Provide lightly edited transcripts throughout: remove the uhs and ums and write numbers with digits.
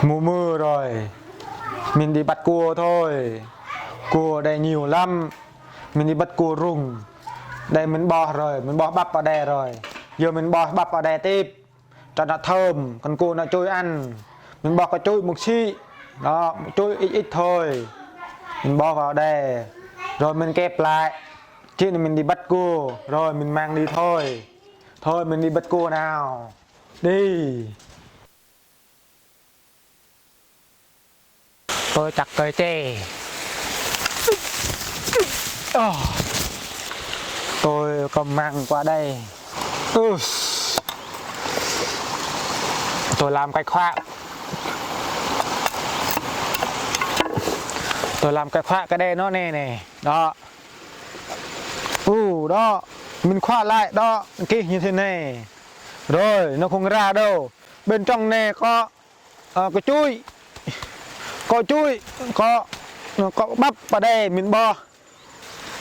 Mùa mưa rồi, mình đi bắt cua thôi. Cua đây nhiều lắm. Mình đi bắt cua rùng. Đây mình bỏ rồi, mình bỏ bắp vào đây rồi. Giờ mình bỏ bắp vào đây tiếp cho nó thơm, con cua nó trôi ăn. Mình bỏ cái trôi một xí. Đó, một trôi ít ít thôi. Mình bỏ vào đây. Rồi mình kẹp lại. Chứ mình đi bắt cua. Rồi mình mang đi thôi. Thôi mình đi bắt cua nào. Đi. Tôi chặt cây tre. Tôi cầm mang qua đây. Tôi làm cái khoác. Tôi làm cái khoác cái đây nó nè nè. Đó. Đó. Mình khoác lại đó. Kì như thế này. Rồi nó không ra đâu. Bên trong này có cái chuối. Có chuối. Có bắp vào đây mình bỏ.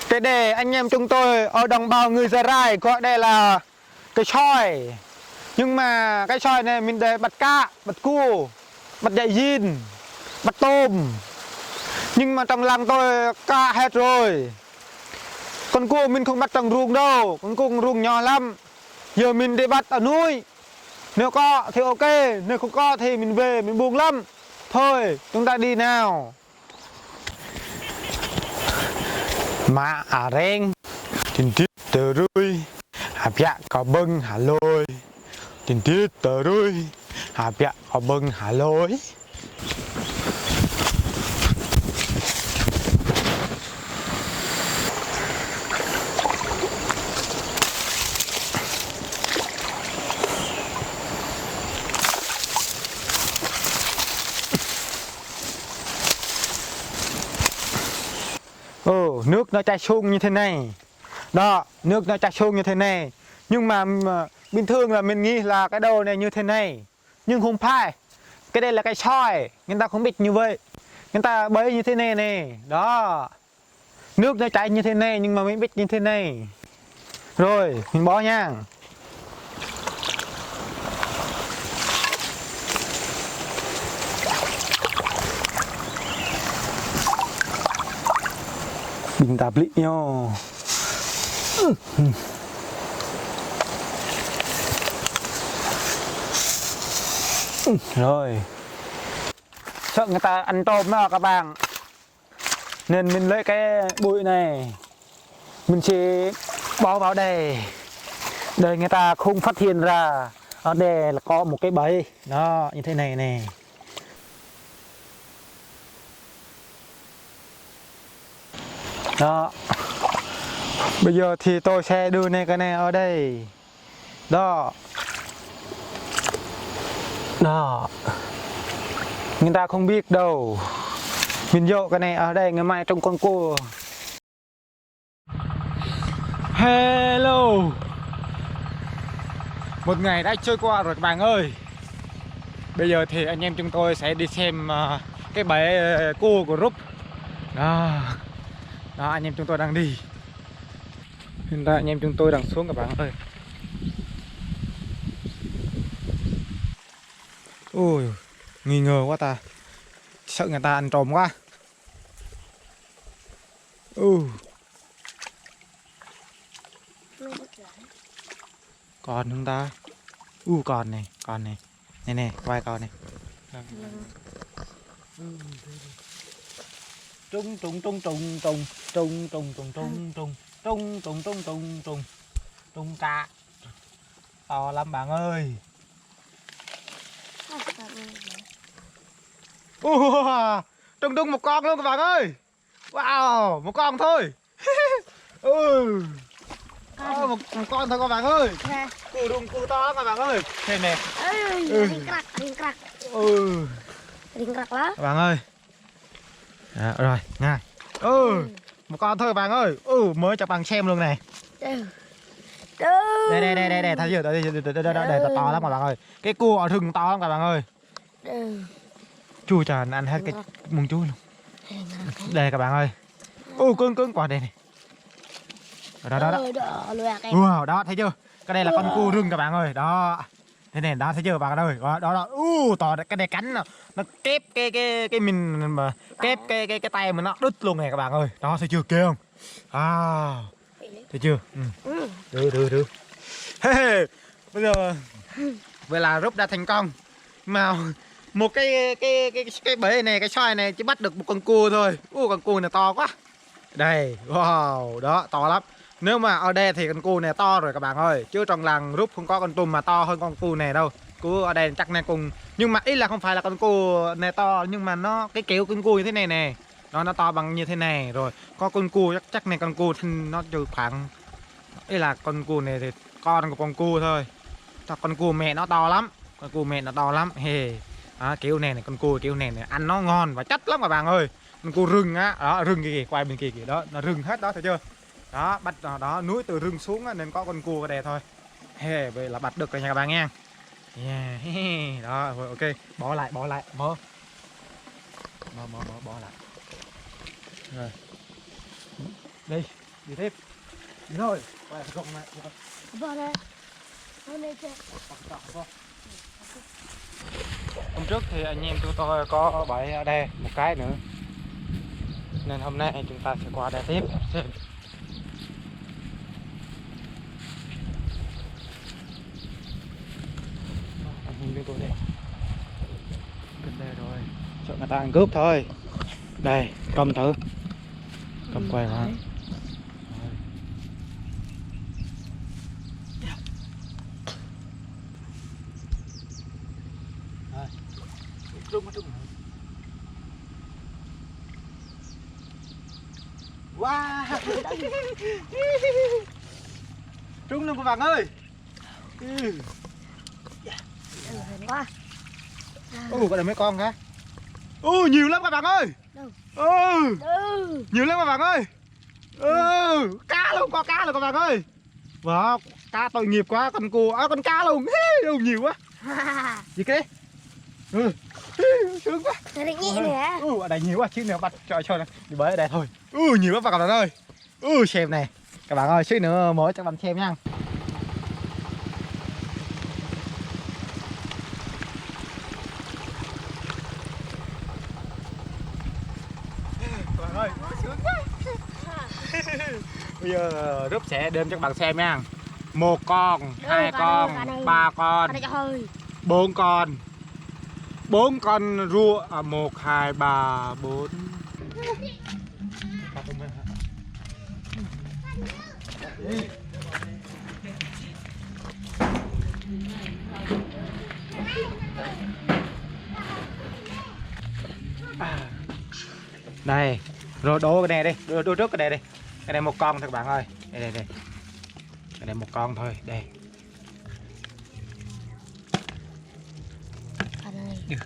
Cái đề anh em chúng tôi ở đồng bào người Gia Rai gọi đây là cái soi. Nhưng mà cái soi này mình để bắt cá, bắt cua, bắt dạy diên, bắt tôm. Nhưng mà trong làng tôi cá hết rồi. Con cua mình không bắt trong ruộng đâu, con cua ruộng nhỏ lắm. Giờ mình đi bắt ở núi. Nếu có thì ok, nếu không có thì mình về, mình buồn lắm. Thôi chúng ta đi nào. Mà reng tình tiết tờ rui dạ có bưng hà lôi tình tiết tờ rui dạ có bưng hà lôi. Nước nó chảy sung như thế này. Đó, nước nó chảy sung như thế này. Nhưng mà bình thường là mình nghĩ là cái đầu này như thế này. Nhưng không phải. Cái đây là cái soi. Người ta không biết như vậy. Người ta bấy như thế này này. Đó. Nước nó chảy như thế này nhưng mà mình biết như thế này. Rồi, mình bỏ nha. Bình tạp lị nhau. Rồi. Sợ người ta ăn tôm đó các bạn. Nên mình lấy cái bụi này. Mình sẽ bỏ vào đây. Để người ta không phát hiện ra. Ở đây là có một cái bẫy. Đó, như thế này nè. Đó. Bây giờ thì tôi sẽ đưa này cái này ở đây. Đó. Đó. Người ta không biết đâu. Mình dụ cái này ở đây ngày mai trong con cua. Hello. Một ngày đã trôi qua rồi các bạn ơi. Bây giờ thì anh em chúng tôi sẽ đi xem cái bể cua của Rúp. Đó. Đó, anh em chúng tôi đang đi. Hiện tại anh em chúng tôi đang xuống các bạn ơi. Ui, nghi ngờ quá ta. Sợ người ta ăn trộm quá. Còn không ta? Còn này, còn này. Này nè, quay con này. Trung trung trung trung trung trung trung trung trung trung trung trung trung trung trung trung cá to lắm bạn ơi. Trung trung một con luôn các bạn ơi. Wow, một con thôi. Một con thôi các bạn ơi. Cù đùng cù to các bạn ơi. Xem nè. Rinh crack đó. Các bạn ơi. Đó, rồi, ngay. Một con thôi các bạn ơi. Mới cho bạn xem luôn này. Đây, thấy chưa? Đây to lắm các bạn ơi. Cái cua ở rừng to lắm các bạn ơi. Chui trời ăn hết cái mùng chuối luôn. Đây các bạn ơi. Cứng quả đây này. Đó. Wow, đó thấy chưa? Cái đây là con cua rừng các bạn ơi. Đó. thế này đó thấy chưa bạn ơi đó to cái này cánh nó kép cái mình mà kép cái tay mình nó đứt luôn này các bạn ơi, đó thấy chưa kia không thấy chưa được hey, bây giờ vậy là rút ra thành công mà một cái bể này cái xoài này chỉ bắt được một con cua thôi. Con cua này to quá đây, wow đó to lắm. Nếu mà ở đây thì con cua này to rồi các bạn ơi, chứ trong làng rút không có con tôm mà to hơn con cua này đâu. Cua ở đây chắc này cùng, nhưng mà ý là không phải là con cua này to, nhưng mà nó cái kiểu con cua như thế này nè, nó to bằng như thế này rồi. Có con cua chắc này con cua nó trừ khoảng, ý là con cua này thì con của con cua thôi, con cua mẹ nó to lắm, con cua mẹ nó to lắm kiểu này con cua kiểu này ăn nó ngon và chất lắm các bạn ơi. Con cua rừng á, đó rừng kìa, quay bên kia kìa, đó nó rừng hết đó thấy chưa, đó bắt đó núi từ rừng xuống á, nên có con cua ở đây thôi. Vậy là bắt được rồi nha các bạn nha. Đó rồi, ok, bỏ lại bỏ lại bỏ lại rồi, đi tiếp rồi, quay gọng lại Bỏ đây. Hôm nay chơi. hôm trước thì anh em chúng tôi có bẫy ở đây một cái nữa, nên hôm nay chúng ta sẽ qua đây tiếp xem. Anh em tôi đây, gần đây rồi, sợ người ta ăn cướp thôi. Đây cầm thử, cầm quay mà. Wow, trúng luôn các bạn ơi. Quá. Có đây mấy con hả? Nhiều lắm các bạn ơi. Nhiều lắm các bạn ơi. Cá luôn, có cá luôn các bạn ơi. Wow, cá tội nghiệp quá, con cua, con cá luôn. Nhiều quá. Gì cái đấy? Sướng quá. Tôi định nhị nữa. Ở đây nhiều quá, chứ nữa bắt cho này đi bơi ở đây thôi. Nhiều lắm các bạn ơi. Xem này các bạn ơi, xíu nữa mới cho bạn xem nha. Các bạn ơi, sướng quá. Bây giờ Rúp sẽ đem cho các bạn xem nha. 1 con, 2 con, 3 con, 4 con. 4 con rùa, 1, 2, 3, 4. Đây, rồi đổ cái này đi, đổ trước cái này đi. Cái này 1 con thôi các bạn ơi. Đây. Cái này 1 con thôi, đây.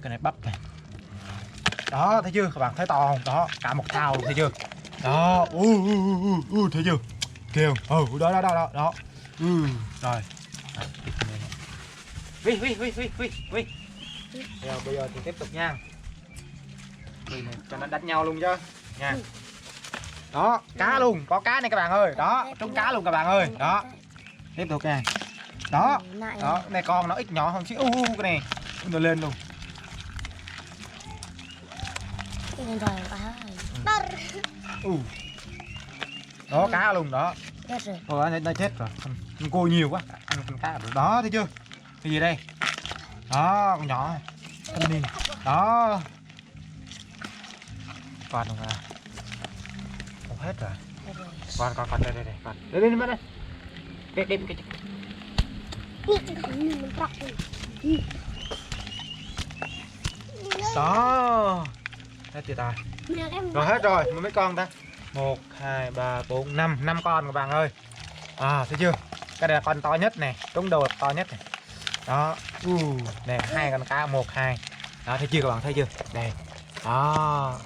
Cái này bắp này. Đó, thấy chưa? Các bạn thấy to không? Đó, cả một thao thấy chưa? Đó, thấy chưa? Kêu, đó. Rồi. Bây giờ thì tiếp tục nha. Cho nó đánh nhau luôn chứ nha. Đó, cá luôn, có cá này các bạn ơi. Đó, trúng cá luôn các bạn ơi. Đó. Tiếp tục nha. Đó. Đó, này con nó ít nhỏ hơn xíu. Cái này nó lên luôn. Đó, cá luôn đó. Nó chết rồi. Con cua nhiều quá, ăn con cá được. Đó, thấy chưa? Cái gì đây? Đó, con nhỏ này. Đó. Còn không à? Không hết rồi. Còn đây còn. Đây mất đây. Đem cái. Đó. Hết chưa ta? Rồi hết rồi, mấy con ta? 1, 2, 3, 4, 5 con các bạn ơi. Thấy chưa? Cái này là con to nhất này, trúng đầu to nhất này. Đó. Nè, 2 con cá, 1, 2. Đó, thấy chưa các bạn, thấy chưa? Đây. Đó.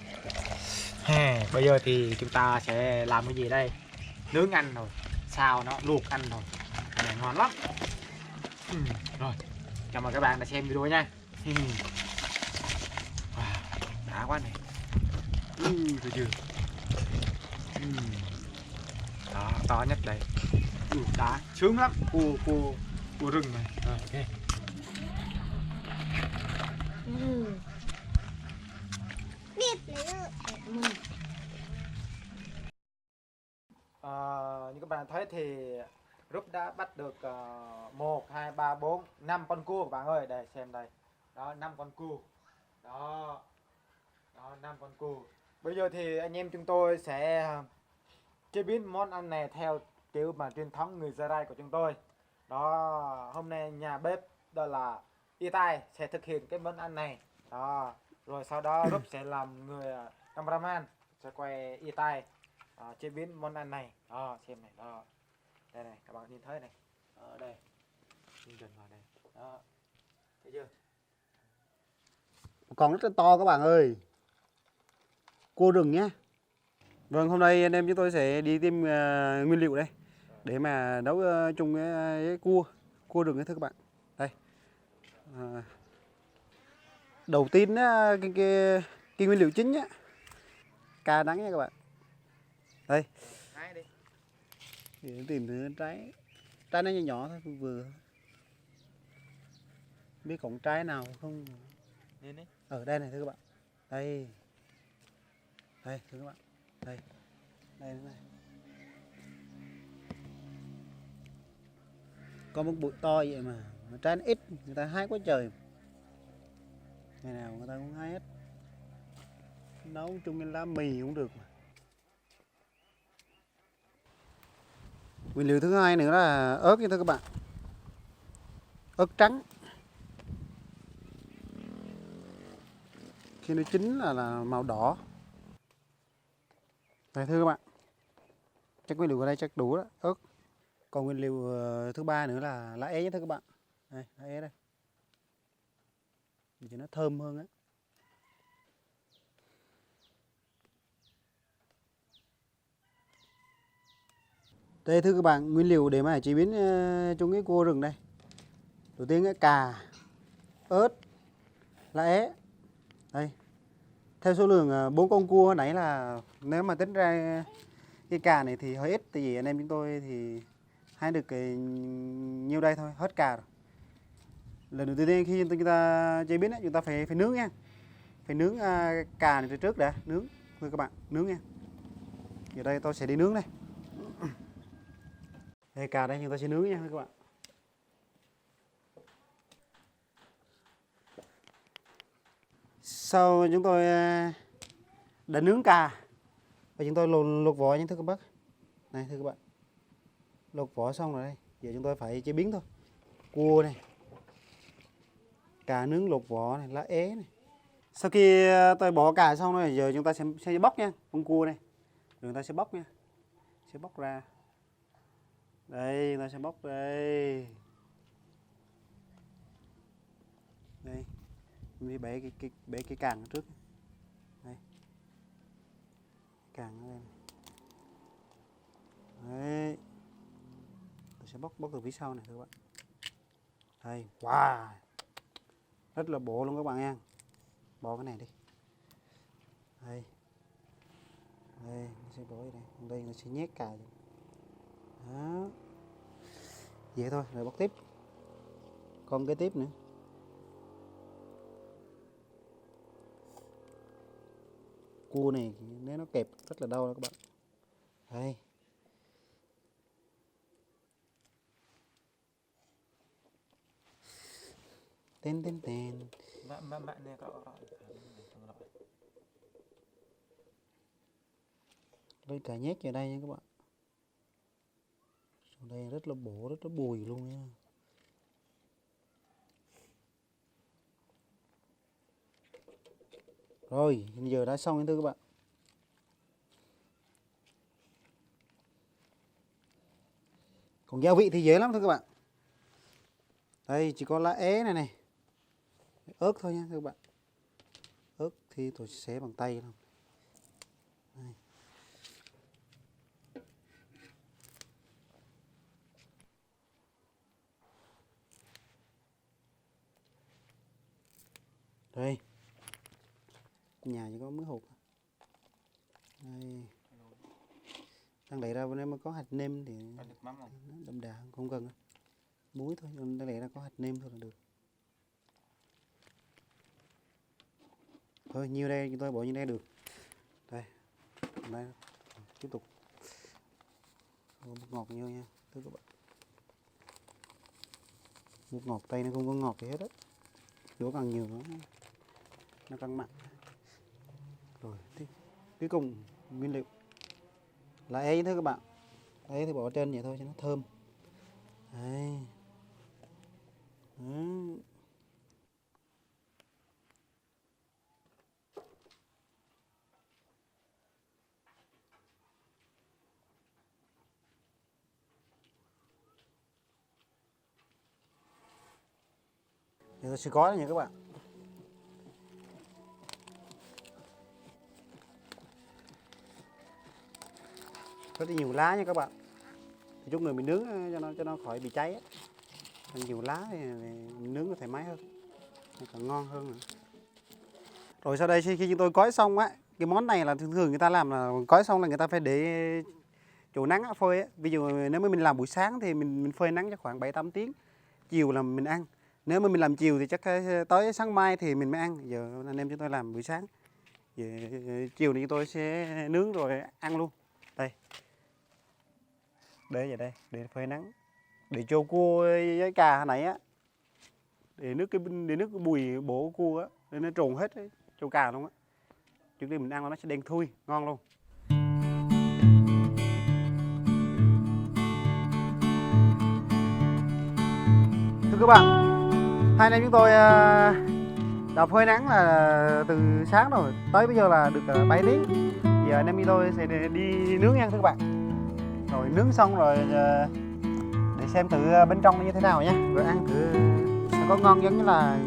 Bây giờ thì chúng ta sẽ làm cái gì đây? Nướng ăn rồi, xào nó, luộc ăn rồi. Cái này ngon lắm. Rồi, chào mừng các bạn đã xem video nha. Đã quá này. Thấy chưa? Đó, to nhất đây. Đá, sướng lắm. Cua rừng này. Rồi, ok. bạn thấy thì Rút đã bắt được 1, 2, 3, 4, 5 con cua các bạn ơi. Đây xem đây. Đó 5 con cua. Đó. Đó 5 con cua. Bây giờ thì anh em chúng tôi sẽ chế biến món ăn này theo kiểu mà truyền thống người Gia Rai của chúng tôi. Đó, hôm nay nhà bếp đó là Y Tai sẽ thực hiện cái món ăn này. Đó, rồi sau đó Rúp sẽ làm người cameraman sẽ quay Y Tai chế biến món ăn này. Đó, xem này, đó. Đây này, các bạn nhìn thấy này. Ở đây. Nhìn gần vào đây. Đó. Thấy chưa? Còn rất là to các bạn ơi. Cua rừng nhé. Vâng, hôm nay anh em chúng tôi sẽ đi tìm nguyên liệu đây để mà nấu chung cái cua rừng ấy thưa các bạn. Đây. Đầu tiên á, cái nguyên liệu chính nhá. Cà đắng nha các bạn. Đây. Hái đi. Để tìm thứ trái. Trái nó nhỏ nhỏ thôi, vừa. Biết còn trái nào không? Nhìn đi. Ở đây này thưa các bạn. Đây. Đây thưa các bạn. Đây. Đây này. Có một bụi to vậy mà trái nó ít, người ta hái quá trời. Ngày nào người ta cũng hái hết. Nấu chung cái lá mì cũng được mà. Nguyên liệu thứ hai nữa là ớt nha thưa các bạn. Ớt trắng. Khi nó chín là màu đỏ. Đây thưa các bạn. Chắc nguyên liệu ở đây chắc đủ đó, ớt. Còn nguyên liệu thứ ba nữa là lá é nhé thưa các bạn. Đây, lá é đây. Để cho nó thơm hơn á. Đây thưa các bạn, nguyên liệu để mà chế biến chung cái cua rừng đây. Đầu tiên cái cà, ớt, lá é. Đây. Theo số lượng 4 con cua hồi nãy là nếu mà tính ra cái cà này thì hơi ít, tại vì anh em chúng tôi thì hái được cái nhiêu đây thôi, hết cà rồi. Lần đầu tiên khi chúng ta chế biến chúng ta phải nướng nha. Phải nướng cà này trước đã, nướng thưa các bạn, nướng nha. Giờ đây tôi sẽ đi nướng đây. Đây cà đây chúng ta sẽ nướng nha các bạn. Sau chúng tôi đã nướng cà và chúng tôi luộc vỏ nha thưa các bác. Này thưa các bạn. Luộc vỏ xong rồi đây. Giờ chúng tôi phải chế biến thôi. Cua này. Cà nướng luộc vỏ này, lá é này. Sau khi tôi bỏ cà xong rồi, giờ chúng ta sẽ bóc nha, con cua này. Rồi chúng ta sẽ bóc nha. Sẽ bóc ra. Đây, chúng ta sẽ bóc đây. Đây. Mình bẻ cái càng trước. Đây. Càng ở đây. Đấy. Tôi sẽ bóc từ phía sau này thưa các bạn. Đây, wow. Rất là bổ luôn các bạn nha. Bỏ cái này đi. Đây. Đây, nó sẽ bỏ ở đây. Đây nó sẽ nhét cà vô. Đó. Vậy thôi, rồi bóc tiếp. Còn cái tiếp nữa. Cua này nếu nó kẹp rất là đau đó các bạn. Đây. Tên. Bạn này có Đây cả nhét vào đây nha các bạn. Đây rất là bổ, rất là bùi luôn nha. Rồi, giờ đã xong thưa các bạn. Còn gia vị thì dễ lắm thưa các bạn. Đây chỉ có lá é này. Ớt thôi nha thưa các bạn. Ớt thì tôi xé bằng tay thôi. Đây. Đây. Nhà chỉ có mới hột. Đây. Đang đẩy ra bên em có hạt nêm thì đậm đà không cần. Muối thôi, đang đẩy ra có hạt nêm thôi là được. Thôi nhiêu đây chúng tôi bỏ như đây được. Đây. Đây. Tiếp tục. Bột ngọt nhiều nha, thưa các bạn. Bột ngọt Tây nó không có ngọt gì hết á. Đũa càng nhiều nó càng mặn. Rồi cuối cùng nguyên liệu là ấy thôi các bạn. Ấy thì bỏ ở trên vậy thôi cho nó thơm. Đấy. Đấy. Giờ tôi sẽ gói nha các bạn. Rất là nhiều lá nha các bạn. Thì chút nữa mình nướng cho nó khỏi bị cháy á. Nhiều lá thì mình nướng nó thoải mái hơn, nó còn ngon hơn nữa. Rồi sau đây khi chúng tôi gói xong á, cái món này là thường thường người ta làm là gói xong là người ta phải để chỗ nắng phơi á. Ví dụ nếu mà mình làm buổi sáng thì mình phơi nắng cho khoảng 7-8 tiếng, chiều là mình ăn. Nếu mà mình làm chiều thì chắc tới sáng mai thì mình mới ăn. Giờ anh em chúng tôi làm buổi sáng, giờ chiều thì chúng tôi sẽ nướng rồi ăn luôn. Đây, để vậy đây, để phơi nắng, để cho cua với cà này á, để nước cái bùi bổ của cua á, để nó trồn hết ấy, cho cà luôn á. Trước khi mình ăn nó sẽ đen thui, ngon luôn. Thưa các bạn, hai anh em chúng tôi đã phơi nắng là từ sáng rồi, tới bây giờ là được 7 tiếng. Giờ anh em chúng tôi sẽ đi nướng nha thưa các bạn. Rồi nướng xong rồi để xem thử bên trong nó như thế nào nhé, rồi ăn thử có ngon giống như là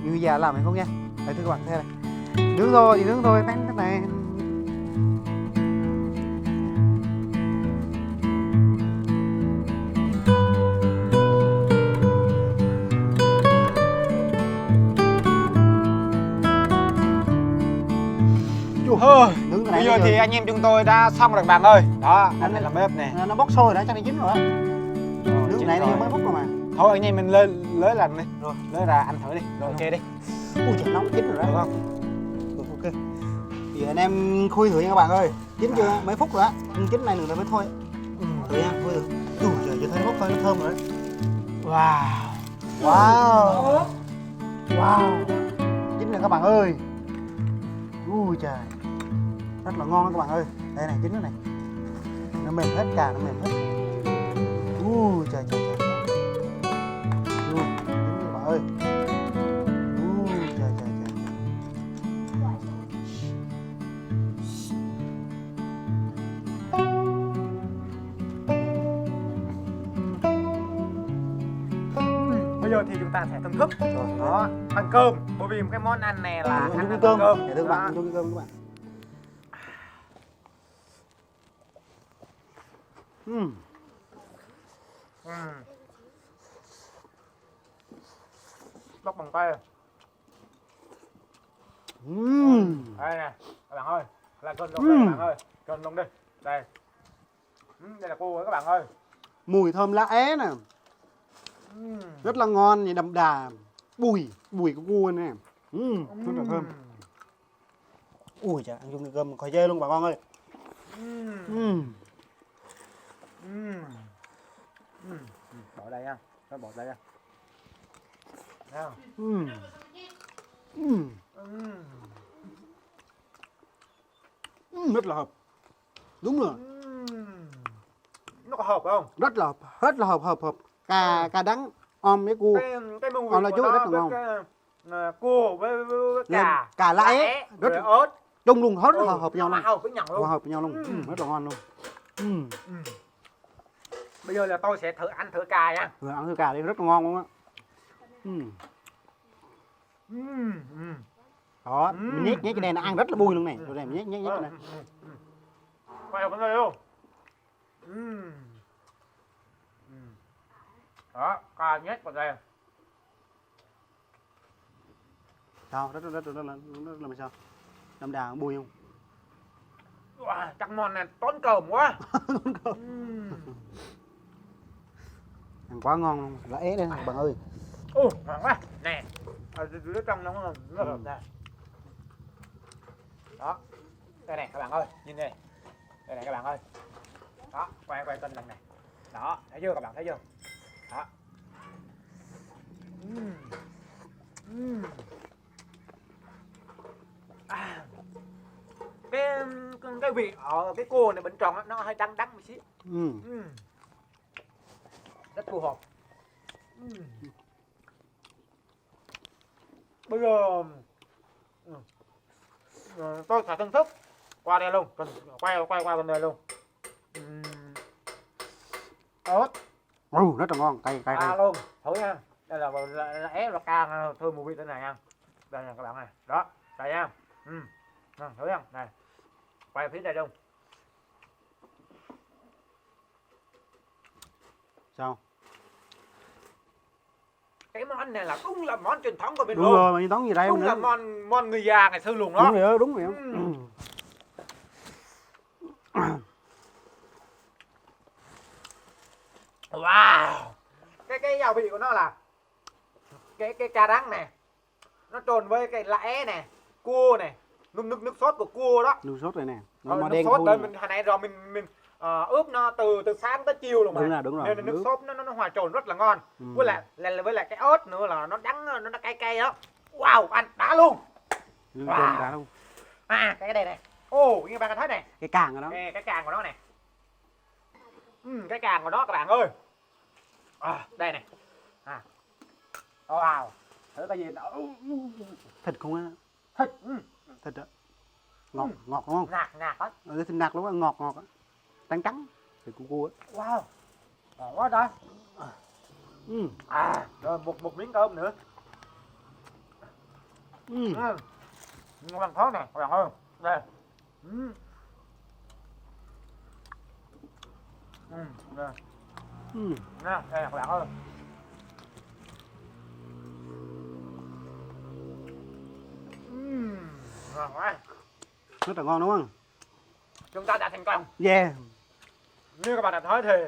người già làm hay không nha. Đây thưa các bạn, thế này nướng thôi thì nướng thôi, tán cái này. Bây giờ thì anh em chúng tôi đã xong rồi bạn ơi. Đó, anh này là bếp này. Nó bốc sôi đã, chắc nó chín rồi á. Nướng này thì mới bốc rồi mà. Thôi anh em mình lên lấy lần đi. Rồi, lấy ra ăn thử đi. Rồi ok đi. Ui trời, nóng chín rồi đó. Được không? Rồi, ok. Thì anh em khui thử nha các bạn ơi. Chín chưa? Mấy phút rồi á. Chín này nữa là mới thôi. Thử nha, khui thử. Ui trời, giờ thấy nó bốc hơi nó thơm rồi đấy. Wow. Wow. Wow. Chín rồi các bạn ơi. Ui trời, rất là ngon đó các bạn ơi. Đây này, chín nữa này, nó mềm hết, cà nó mềm hết. Ui trời trời trời, chín các bạn ơi. Ui trời trời trời. Bây giờ thì chúng ta sẽ thưởng thức. Đó, ăn cơm. Bởi vì cái món ăn này là ăn Ăn cơm. để thưa các bạn, ăn chung cơm các bạn. Bóc bằng tay. Đây nè, các bạn ơi, là cơm luôn đây các bạn ơi, cơm luôn đi. Đây. Đây là cua các bạn ơi. Mùi thơm lá é nè. Rất là ngon, như đậm đà. Bùi của cua nè. Rất là thơm. Ui trời, ăn chung cơm khỏi chê luôn bà con ơi. Bỏ đây nha, nó bỏ đây nha. Nào. Rất là hợp. Đúng rồi. Nó có hợp không? Rất là hợp. Cà đắng om với cua. Cái mùi Om là của chút nó rất là ngon. cái, cua với cà. Cà lá é, rất rất là ớt. chung luôn, hết là hợp với nhau luôn. Hợp với nhau luôn. Hợp với nhau luôn. Rất là ngon luôn. Bây giờ là tôi sẽ ăn thử cà nha. Rồi ăn thử cà đi, rất là ngon luôn á. Đó, mình nhét cái này nó ăn rất là bùi luôn này. Rồi này mình nhét cái này. Quay vào đây luôn. Đó, cà nhét vào đây. Sao, rất là sao? Đậm đà bùi không? Wow, chắc món này tốn cơm quá. Ăn quá ngon luôn. Lá é đây bạn ơi. Ngon quá. Nè. Ở dưới trong nó ngon, nó hợp nè. Đó. Đây này các bạn ơi, nhìn đây. Đây này các bạn ơi. Đó, quay kênh lần này. Đó, thấy chưa các bạn, thấy chưa? Đó. À. Cái vị ở cái cua này bên trong á, nó hơi đắng đắng một xíu. Rất phù hợp. Bây giờ tôi phải thưởng thức qua đây luôn, quay qua bên đây luôn. Ớt Rất là ngon, cay cay. luôn, thử nha. Đây là ép là ca thơm mùi vị thế này nha. Đây nha các bạn này, đó, đây nha. Thử nha, này, quay phía đây luôn. Sao? Cái món này là đúng là món truyền thống của bên Đúng luôn. rồi, mà tón gì đây Đúng là món người già ngày xưa luôn đó. Đúng rồi đó, đúng rồi. Wow. Cái gia vị của nó là cái cà răng này, nó trộn với cái lẽ này, cua này, nước sốt của cua đó. Nước sốt này nè, Nước nó đen sốt thui. đây mình hồi nãy rồi mình ướp nó từ sáng tới chiều luôn mà. Đúng rồi. Nên là nước sốt nó hòa trộn rất là ngon. Với lại cái ớt nữa là nó đắng, nó cay cay đó. Wow, ăn đã luôn. Wow. Đã luôn. Cái đây này. Ô, như bạn thấy này. Cái càng ở đó. Cái càng của nó này. Cái càng của nó các bạn ơi. Đây này. Wow. Thử cái gì đó. Thịt không á? Thịt. Thịt đó. Ngọt đúng không? Ngạt á. Thịt ngạt luôn á, ngọt á. Trắng. Thịt cua á. Wow. Quá trời. Rồi một miếng cơm nữa. Ngon thoáng nè các bạn ơi. Đây. Đây. Nè, đây các bạn ơi. Ngon quá. Rất là ngon đúng không? Chúng ta đã thành công. Yeah. Như các bạn đã thấy thì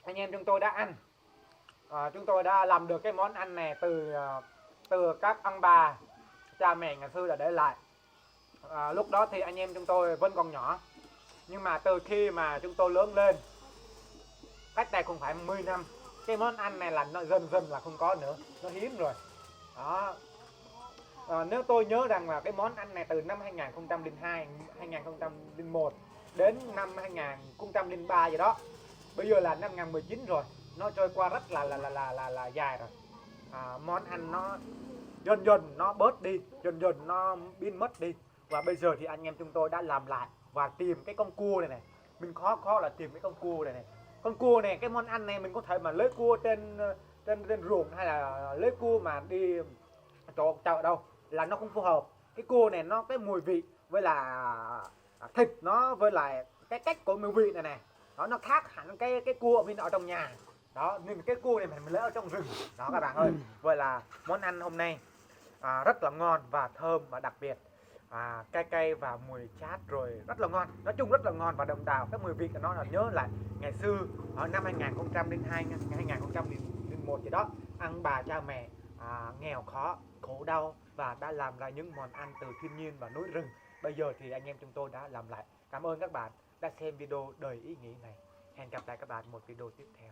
anh em chúng tôi đã ăn. Chúng tôi đã làm được cái món ăn này từ các ông bà cha mẹ ngày xưa đã để lại. Lúc đó thì anh em chúng tôi vẫn còn nhỏ, nhưng mà từ khi mà chúng tôi lớn lên, cách đây cũng phải 10 năm, cái món ăn này là nó dần là không có nữa, nó hiếm rồi đó. Nếu tôi nhớ rằng là cái món ăn này từ năm 2002, 2001 đến năm 2003 gì đó, bây giờ là năm 2019 rồi, nó trôi qua rất là dài rồi. Món ăn nó dần nó bớt đi, dần nó biến mất đi, và bây giờ thì anh em chúng tôi đã làm lại và tìm cái con cua này mình khó là tìm cái con cua này con cua này. Cái món ăn này mình có thể mà lấy cua trên ruộng hay là lấy cua mà đi chỗ chợ đâu là nó không phù hợp. Cái cua này nó cái mùi vị với là thịt nó với lại cái cách của mùi vị này đó, nó khác hẳn cái cua mình ở trong nhà đó, nên cái cua này mình lấy ở trong rừng đó các bạn ơi. Vậy là món ăn hôm nay rất là ngon và thơm, và đặc biệt cay và mùi chát rồi rất là ngon, nói chung rất là ngon và đậm đà. Cái mùi vị của nó là nhớ lại ngày xưa ở năm 2002 2001 gì đó, ăn bà cha mẹ nghèo khó khổ đau và đã làm ra những món ăn từ thiên nhiên và núi rừng. Bây giờ thì anh em chúng tôi đã làm lại. Cảm ơn các bạn đã xem video đời ý nghĩa này. Hẹn gặp lại các bạn một video tiếp theo.